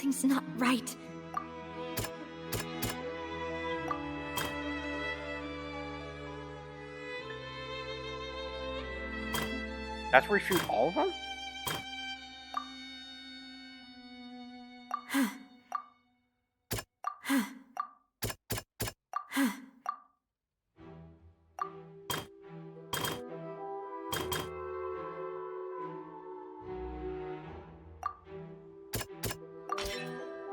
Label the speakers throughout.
Speaker 1: Something's not right.
Speaker 2: That's where you shoot all of them?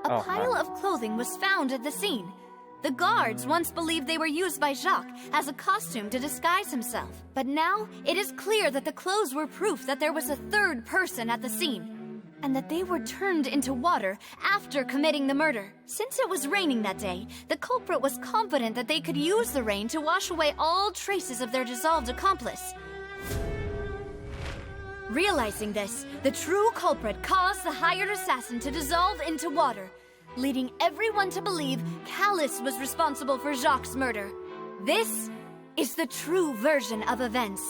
Speaker 1: A pile of clothing was found at the scene. The guards once believed they were used by Jacques as a costume to disguise himself. But now, it is clear that the clothes were proof that there was a third person at the scene, and that they were turned into water after committing the murder. Since it was raining that day, the culprit was confident that they could use the rain to wash away all traces of their dissolved accomplice. Realizing this, the true culprit caused the hired assassin to dissolve into water, leading everyone to believe Callus was responsible for Jacques' murder. This is the true version of events.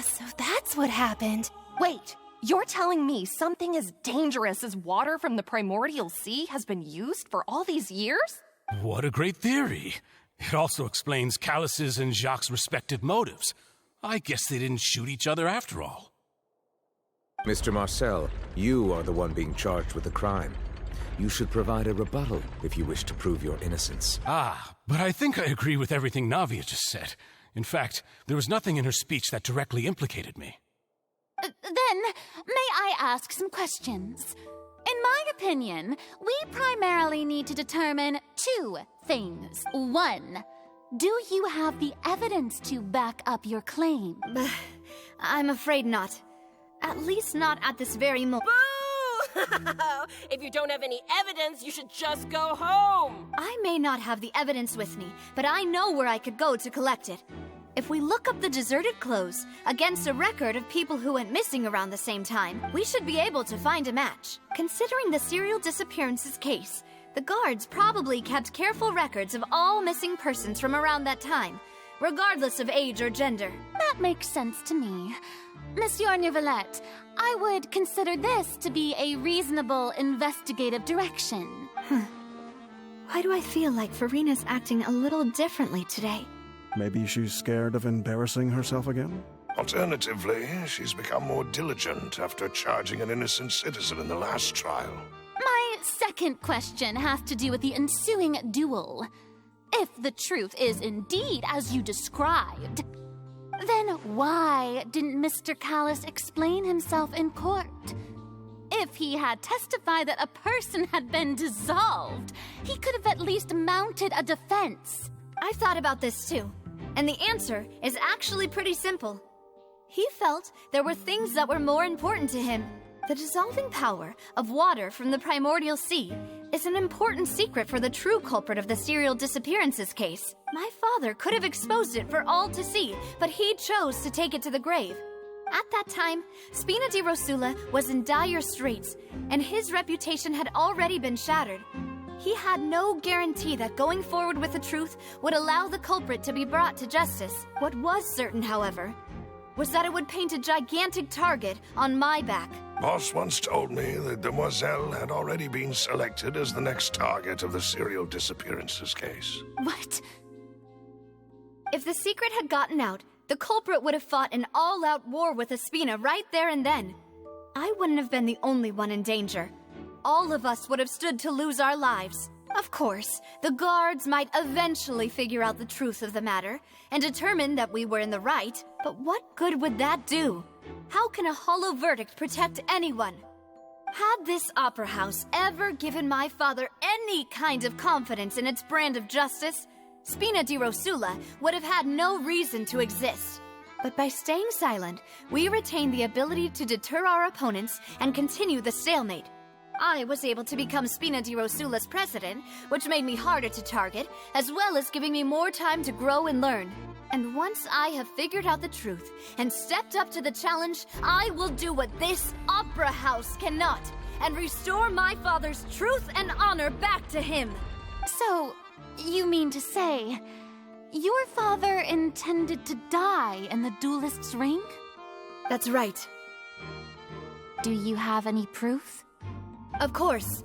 Speaker 3: So that's what happened. Wait, you're telling me something as dangerous as water from the primordial sea has been used for all these years?
Speaker 4: What a great theory. It also explains Callus's and Jacques' respective motives. I guess they didn't shoot each other after all.
Speaker 5: Mr. Marcel, you are the one being charged with the crime. You should provide a rebuttal if you wish to prove your innocence.
Speaker 4: But I think I agree with everything Navia just said. In fact, there was nothing in her speech that directly implicated me.
Speaker 6: Then, may I ask some questions? In my opinion, we primarily need to determine two things. One, do you have the evidence to back up your claim?
Speaker 1: I'm afraid not. At least not at this very moment.
Speaker 7: Boo! If you don't have any evidence, you should just go home!
Speaker 1: I may not have the evidence with me, but I know where I could go to collect it. If we look up the deserted clothes against a record of people who went missing around the same time, we should be able to find a match. Considering the serial disappearances case, the guards probably kept careful records of all missing persons from around that time, regardless of age or gender.
Speaker 6: That makes sense to me. Monsieur Neuvillette, I would consider this to be a reasonable investigative direction.
Speaker 1: Why do I feel like Farina's acting a little differently today?
Speaker 8: Maybe she's scared of embarrassing herself again?
Speaker 9: Alternatively, she's become more diligent after charging an innocent citizen in the last trial.
Speaker 6: My second question has to do with the ensuing duel. If the truth is indeed as you described, then why didn't Mr. Callus explain himself in court? If he had testified that a person had been dissolved, he could have at least mounted a defense.
Speaker 1: I've thought about this too, and the answer is actually pretty simple. He felt there were things that were more important to him. The dissolving power of water from the primordial sea is an important secret for the true culprit of the serial disappearances case. My father could have exposed it for all to see, but he chose to take it to the grave. At that time, Spina di Rosula was in dire straits, and his reputation had already been shattered. He had no guarantee that going forward with the truth would allow the culprit to be brought to justice. What was certain, however, was that it would paint a gigantic target on my back.
Speaker 9: Boss once told me that Demoiselle had already been selected as the next target of the serial disappearances case.
Speaker 6: What?
Speaker 1: If the secret had gotten out, the culprit would have fought an all-out war with Espina right there and then. I wouldn't have been the only one in danger. All of us would have stood to lose our lives. Of course, the guards might eventually figure out the truth of the matter and determine that we were in the right, but what good would that do? How can a hollow verdict protect anyone? Had this opera house ever given my father any kind of confidence in its brand of justice, Spina di Rosula would have had no reason to exist. But by staying silent, we retained the ability to deter our opponents and continue the stalemate. I was able to become Spina di Rosula's president, which made me harder to target, as well as giving me more time to grow and learn. And once I have figured out the truth and stepped up to the challenge, I will do what this opera house cannot and restore my father's truth and honor back to him.
Speaker 6: So, you mean to say, your father intended to die in the duelist's ring?
Speaker 1: That's right.
Speaker 6: Do you have any proof?
Speaker 1: Of course.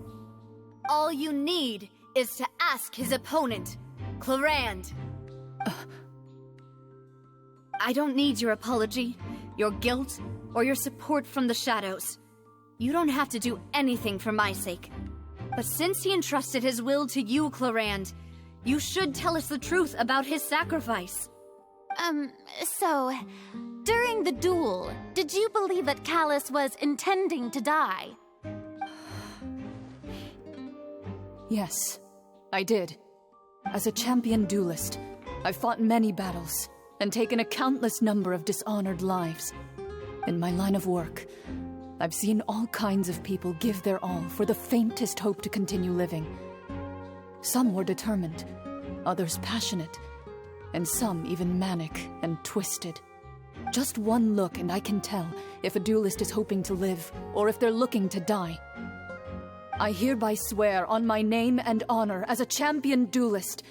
Speaker 1: All you need is to ask his opponent, Clarand. I don't need your apology, your guilt, or your support from the shadows. You don't have to do anything for my sake. But since he entrusted his will to you, Clarand, you should tell us the truth about his sacrifice.
Speaker 6: So, during the duel, did you believe that Callus was intending to die?
Speaker 10: Yes, I did. As a champion duelist, I've fought many battles and taken a countless number of dishonored lives. In my line of work, I've seen all kinds of people give their all for the faintest hope to continue living. Some were determined, others passionate, and some even manic and twisted. Just one look and I can tell if a duelist is hoping to live or if they're looking to die. I hereby swear on my name and honor as a champion duelist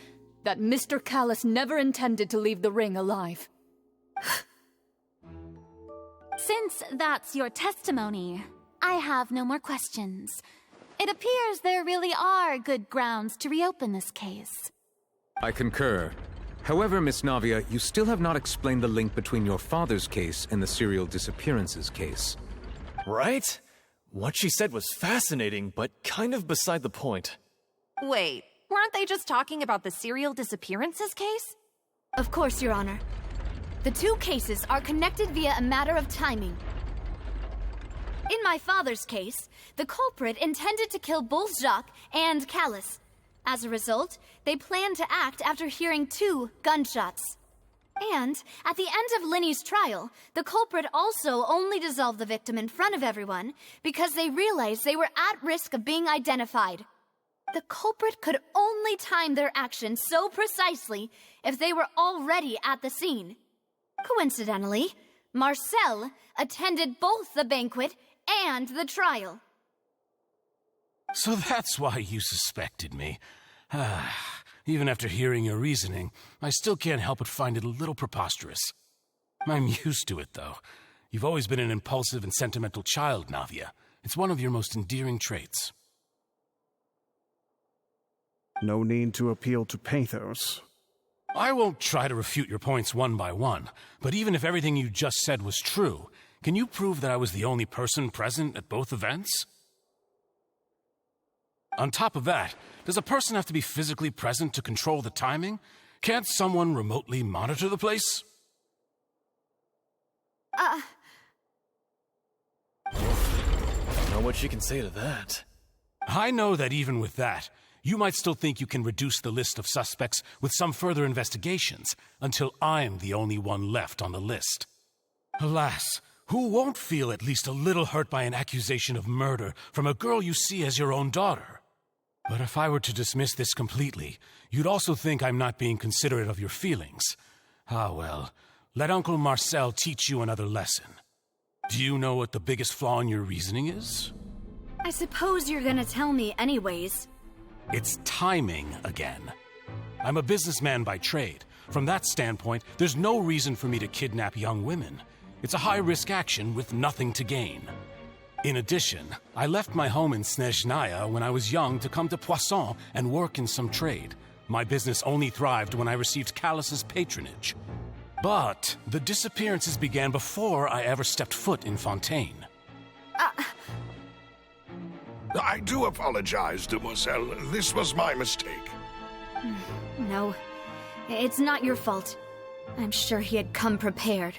Speaker 10: that Mr. Callus never intended to leave the ring alive.
Speaker 6: Since that's your testimony, I have no more questions. It appears there really are good grounds to reopen this case.
Speaker 5: I concur. However, Miss Navia, you still have not explained the link between your father's case and the serial disappearances case.
Speaker 11: Right? What she said was fascinating, but kind of beside the point.
Speaker 3: Wait, weren't they just talking about the serial disappearances case?
Speaker 1: Of course, Your Honor. The two cases are connected via a matter of timing. In my father's case, the culprit intended to kill both Jacques and Callus. As a result, they planned to act after hearing 2 gunshots. And, at the end of Linny's trial, the culprit also only dissolved the victim in front of everyone because they realized they were at risk of being identified. The culprit could only time their actions so precisely if they were already at the scene. Coincidentally, Marcel attended both the banquet and the trial.
Speaker 4: So that's why you suspected me. Even after hearing your reasoning, I still can't help but find it a little preposterous. I'm used to it, though. You've always been an impulsive and sentimental child, Navia. It's one of your most endearing traits.
Speaker 8: No need to appeal to pathos.
Speaker 4: I won't try to refute your points one by one, but even if everything you just said was true, can you prove that I was the only person present at both events? On top of that, does a person have to be physically present to control the timing? Can't someone remotely monitor the place?
Speaker 11: I don't know what you can say to that.
Speaker 4: I know that even with that, you might still think you can reduce the list of suspects with some further investigations until I'm the only one left on the list. Alas, who won't feel at least a little hurt by an accusation of murder from a girl you see as your own daughter? But if I were to dismiss this completely, you'd also think I'm not being considerate of your feelings. Ah, well, let Uncle Marcel teach you another lesson. Do you know what the biggest flaw in your reasoning is?
Speaker 1: I suppose you're gonna tell me anyways.
Speaker 4: It's timing again. I'm a businessman by trade. From that standpoint, there's no reason for me to kidnap young women. It's a high-risk action with nothing to gain. In addition, I left my home in Snezhnaya when I was young to come to Poisson and work in some trade. My business only thrived when I received Callus's patronage. But the disappearances began before I ever stepped foot in Fontaine.
Speaker 9: I do apologize, Demoiselle. This was my mistake.
Speaker 1: No, it's not your fault. I'm sure he had come prepared.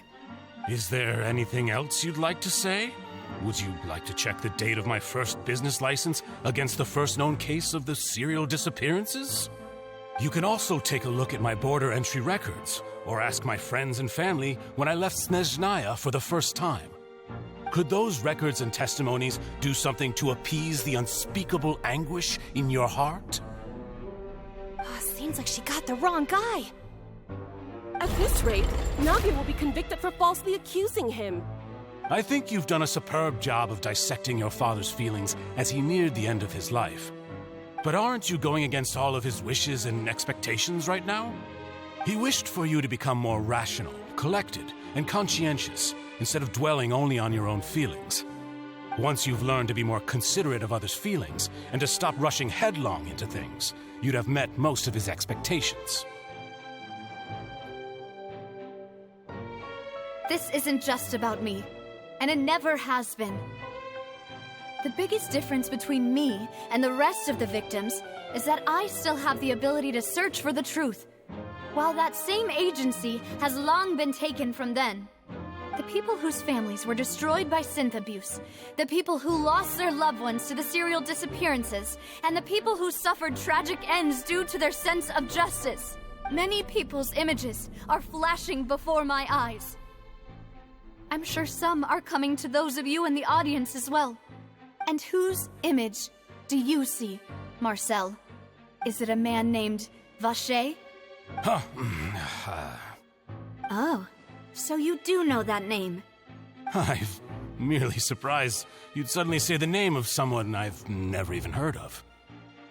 Speaker 4: Is there anything else you'd like to say? Would you like to check the date of my first business license against the first known case of the serial disappearances? You can also take a look at my border entry records, or ask my friends and family when I left Snezhnaya for the first time. Could those records and testimonies do something to appease the unspeakable anguish in your heart?
Speaker 3: Seems like she got the wrong guy.
Speaker 7: At this rate, Navia will be convicted for falsely accusing him.
Speaker 4: I think you've done a superb job of dissecting your father's feelings as he neared the end of his life. But aren't you going against all of his wishes and expectations right now? He wished for you to become more rational, collected, and conscientious, instead of dwelling only on your own feelings. Once you've learned to be more considerate of others' feelings, and to stop rushing headlong into things, you'd have met most of his expectations.
Speaker 1: This isn't just about me, and it never has been. The biggest difference between me and the rest of the victims is that I still have the ability to search for the truth, while that same agency has long been taken from them. The people whose families were destroyed by synth abuse, the people who lost their loved ones to the serial disappearances, and the people who suffered tragic ends due to their sense of justice. Many people's images are flashing before my eyes. I'm sure some are coming to those of you in the audience as well. And whose image do you see, Marcel? Is it a man named Vacher? Oh, so you do know that name.
Speaker 4: I'm merely surprised you'd suddenly say the name of someone I've never even heard of.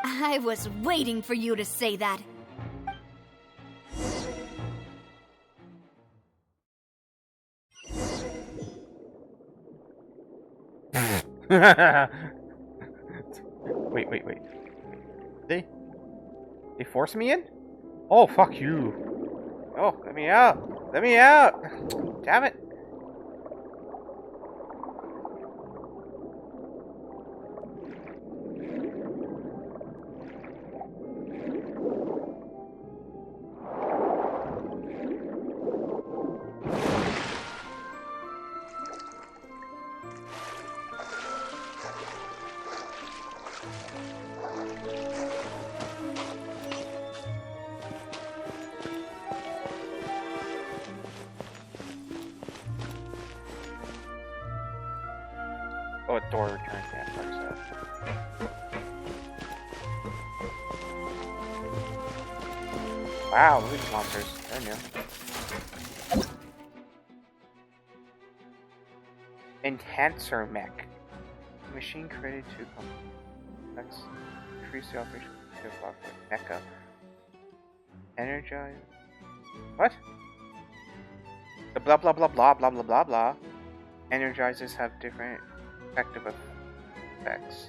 Speaker 1: I was waiting for you to say that.
Speaker 2: Wait. They force me in? Oh, fuck you. Oh, let me out. Let me out. Damn it. Oh, a door returns. Yeah, fuck so. Wow, look at these monsters. They're new. Enhancer mech. Machine created to increase the operation of mecha. Energize. What? The blah blah blah blah blah blah blah blah. Energizers have different effective effects.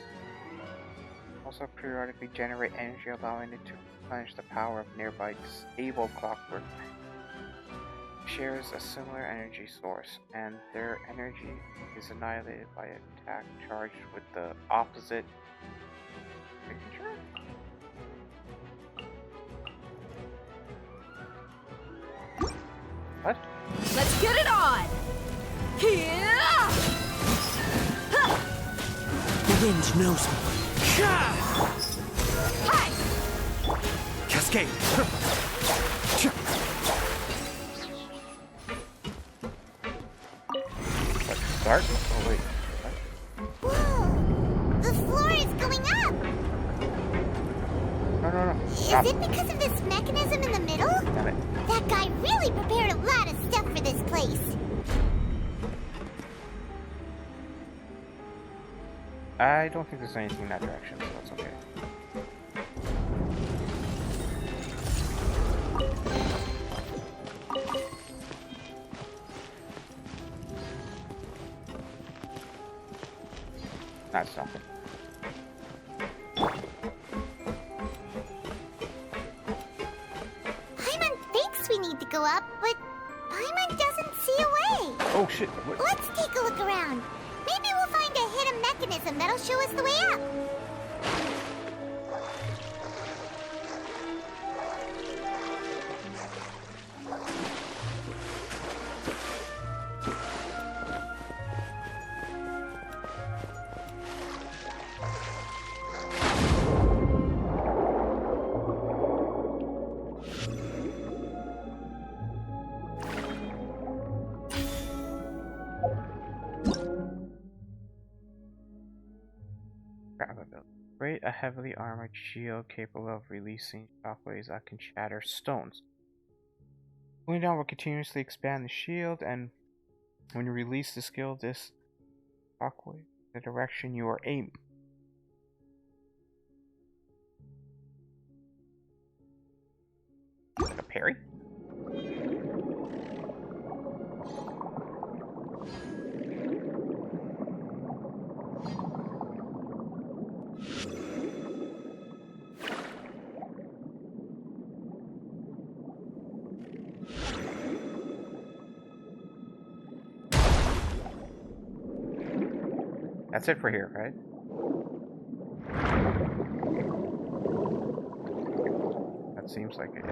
Speaker 2: Also periodically generate energy, allowing it to replenish the power of nearby stable clockwork. Shares a similar energy source, and their energy is annihilated by an attack charged with the opposite signature. What?
Speaker 7: Let's get it on! Here!
Speaker 12: The wind knows me.
Speaker 7: Hi!
Speaker 12: Cascade.
Speaker 2: Let's start? Oh wait.
Speaker 13: Whoa! The floor is going up!
Speaker 2: No.
Speaker 13: Is
Speaker 2: Stop.
Speaker 13: it because of this mechanism in the middle?
Speaker 2: Damn it.
Speaker 13: That guy really prepared a lot of stuff for this place.
Speaker 2: I don't think there's anything in that direction, so that's okay. That's nothing.
Speaker 13: Paimon thinks we need to go up, but Paimon doesn't see a way.
Speaker 2: Oh shit. What?
Speaker 13: Let's take a look around. Maybe we'll find a hidden mechanism that'll show us the way up.
Speaker 2: Create a heavily armored shield capable of releasing shockwaves that can shatter stones. Cooling down will continuously expand the shield, and when you release the skill, this shockwave the direction you are aiming. Like a parry? That's it for here, right? That seems like it.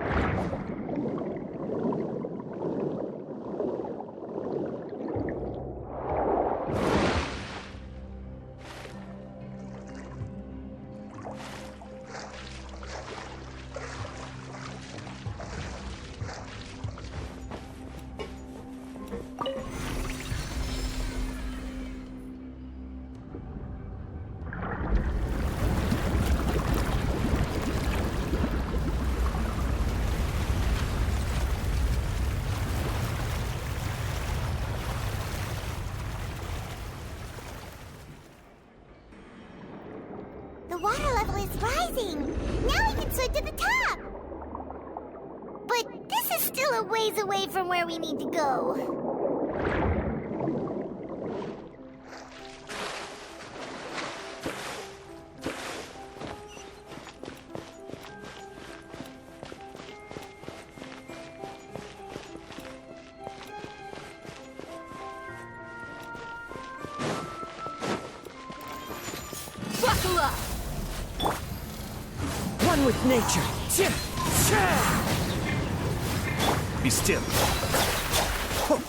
Speaker 13: The water level is rising! Now we can swim to the top! But this is still a ways away from where we need to go.
Speaker 1: Buckle up!
Speaker 12: One with nature. Be still.
Speaker 1: Book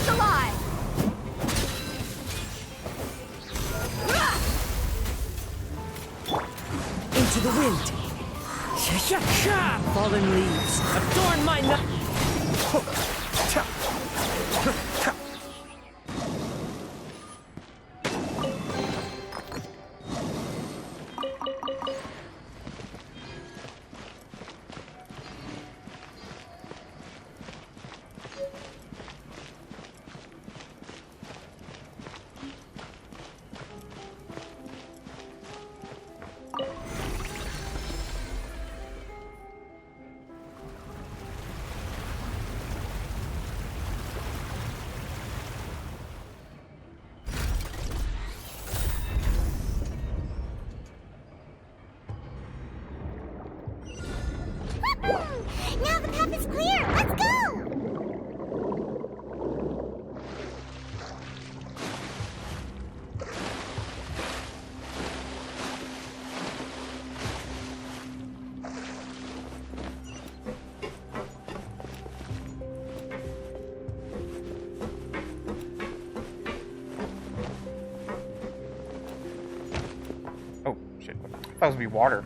Speaker 1: alive!
Speaker 12: Into the wind. Fallen leaves adorn my night.
Speaker 13: Now the path is clear! Let's go!
Speaker 2: Oh, shit. I thought it was gonna be water.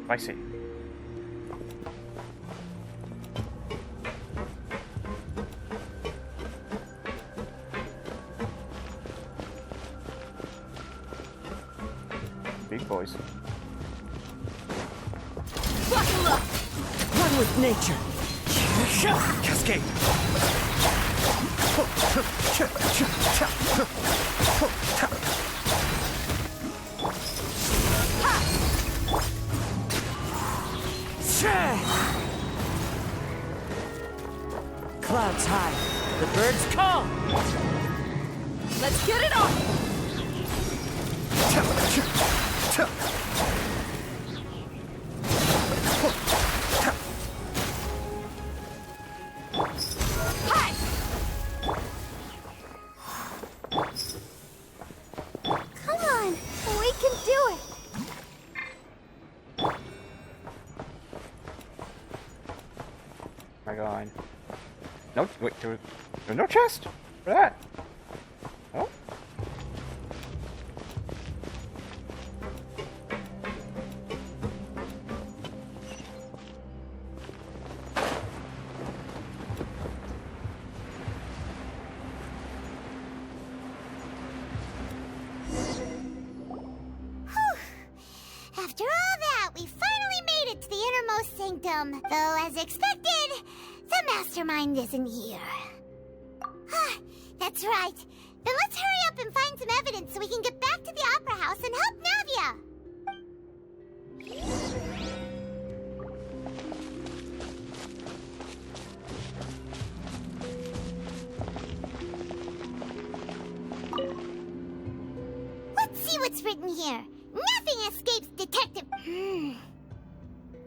Speaker 2: I see. Big boys.
Speaker 1: Buckle up!
Speaker 12: One with nature. Cascade. Clouds high. The birds call.
Speaker 1: Let's get it on! Hi!
Speaker 2: My God. No, wait, there's no chest for that. Oh.
Speaker 13: After all that, we finally made it to the innermost sanctum. Though, as expected, the mastermind isn't here. That's right. Then let's hurry up and find some evidence so we can get back to the Opera House and help Navia. Let's see what's written here. Nothing escapes Detective...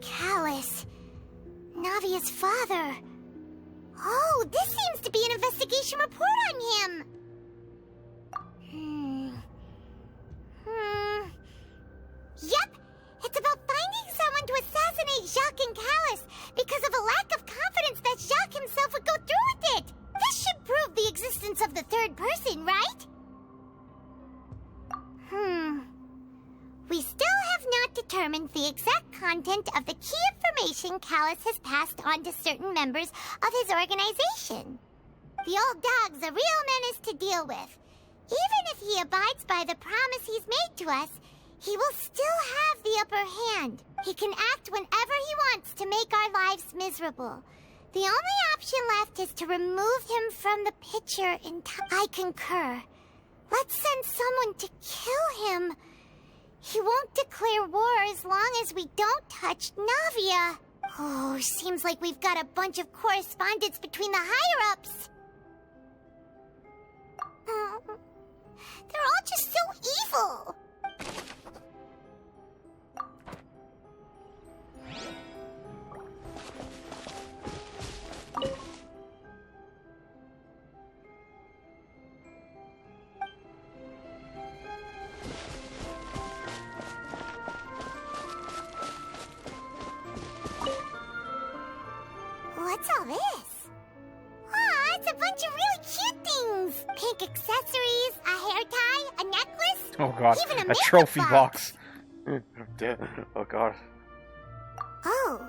Speaker 13: Callus. Navia's father. Oh, this seems to be an investigation report on him. Yep, it's about finding someone to assassinate Jacques and Callus because of a lack of confidence that Jacques himself would go through with it. This should prove the existence of the third person, right? We still have not determined the exact content of the key information Callus has passed on to certain members of his organization. The old dog's a real menace to deal with. Even if he abides by the promise he's made to us, he will still have the upper hand. He can act whenever he wants to make our lives miserable. The only option left is to remove him from the picture I concur. Let's send someone to kill him. He won't declare war as long as we don't touch Navia. Oh, seems like we've got a bunch of correspondence between the higher-ups. They're all just so evil. What's all this? Aw, it's a bunch of really cute things. Pink accessories, a hair tie, a necklace.
Speaker 2: Oh God,
Speaker 13: even
Speaker 2: a trophy box. Oh God.
Speaker 13: Oh,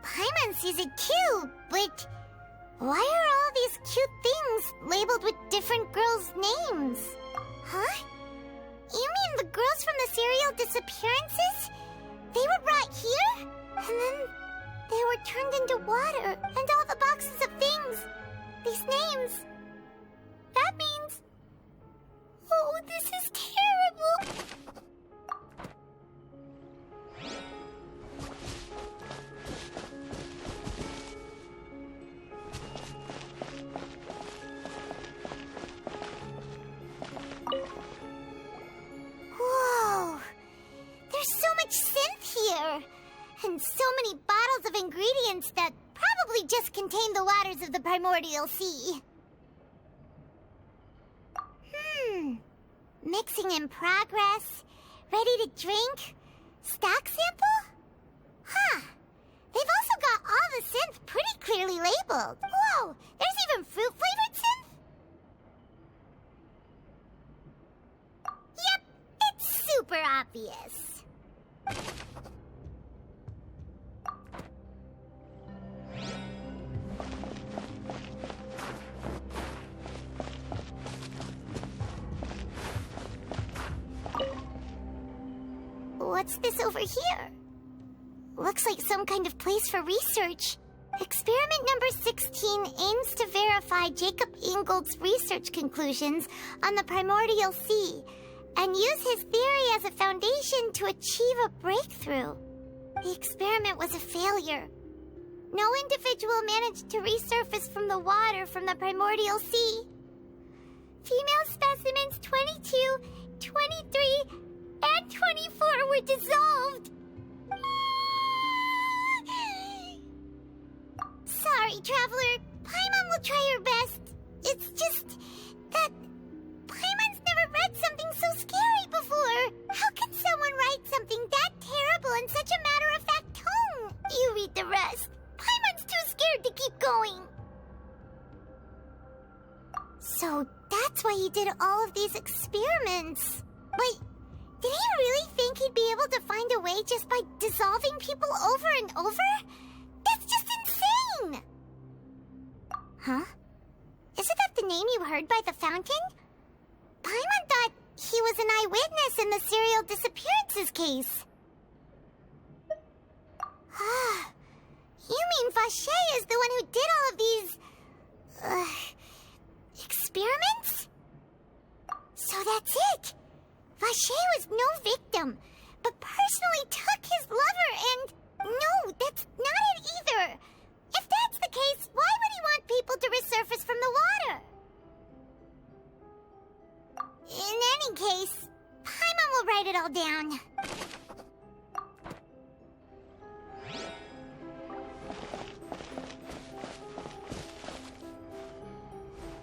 Speaker 13: Paimon sees it too, but why are all these cute things labeled with different girls' names? Huh? You mean the girls from the serial disappearances? They were brought here, and then they were turned into water, and all the boxes of things. These names. That means... Oh, this is terrible! Whoa! There's so much synth here! And so many bottles of ingredients that probably just contain the waters of the primordial sea. Mixing in progress. Ready to drink? Stock sample? Huh. They've also got all the synth pretty clearly labeled. Whoa, there's even fruit-flavored synth? Yep, it's super obvious. What's this over here? Looks like some kind of place for research. Experiment number 16 aims to verify Jacob Ingold's research conclusions on the primordial sea and use his theory as a foundation to achieve a breakthrough. The experiment was a failure. No individual managed to resurface from the water from the primordial sea. Female specimens 22, 23, and 24 were dissolved. Sorry, Traveler. Paimon will try her best. It's just that Paimon's never read something so scary before. How can someone write something that terrible in such a matter-of-fact tone? You read the rest. Paimon's too scared to keep going. So that's why he did all of these experiments. Wait, did he really think he'd be able to find a way just by dissolving people over and over? That's just insane! Huh? Isn't that the name you heard by the fountain? Paimon thought he was an eyewitness in the serial disappearances case. You mean Vache is the one who did all of these... experiments? So that's it! Vache was no victim, but personally took his lover and... No, that's not it either! If that's the case, why would he want people to resurface from the water? In any case, Paimon will write it all down.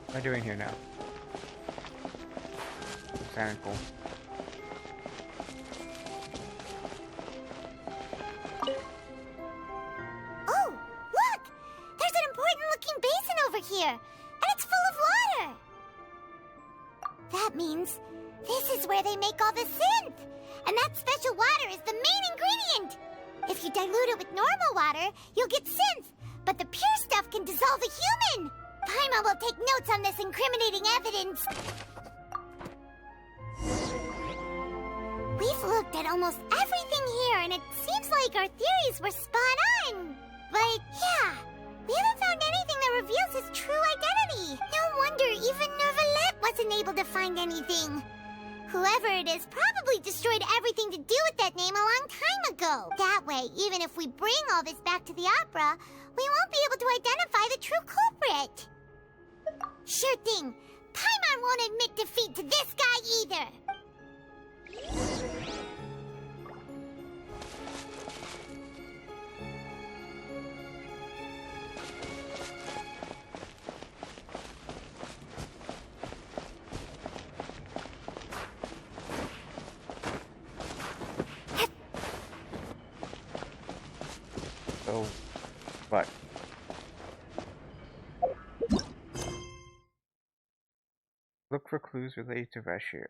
Speaker 2: What am I doing here now? Sounding cool.
Speaker 13: Oh, look! There's an important-looking basin over here, and it's full of water! That means this is where they make all the synth! And that special water is the main ingredient! If you dilute it with normal water, you'll get synth, but the pure stuff can dissolve a human! Paimon will take notes on this incriminating evidence. We've looked at almost everything here, and it seems like our theories were spot on. But yeah, we haven't found anything that reveals his true identity. No wonder even Neuvillette wasn't able to find anything. Whoever it is probably destroyed everything to do with that name a long time ago. That way, even if we bring all this back to the opera, we won't be able to identify the true culprit. Sure thing. Paimon won't admit defeat to this guy either.
Speaker 2: So, what? Look for clues related to Vache.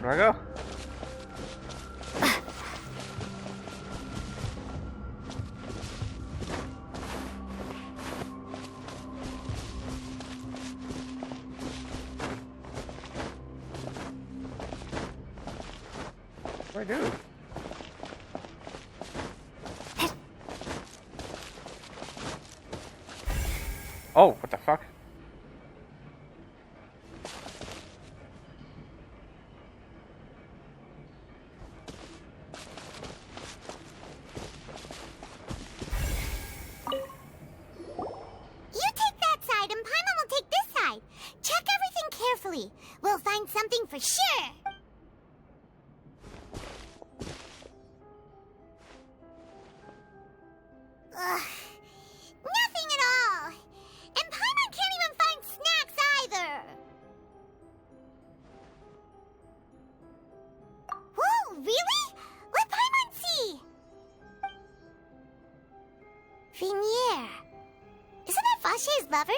Speaker 2: Where do I go? What do I do? Oh, what the fuck?
Speaker 13: We'll find something for sure. Ugh, nothing at all. And Paimon can't even find snacks either. Whoa, really? Let Paimon see. Vinier. Isn't that Vache's lover's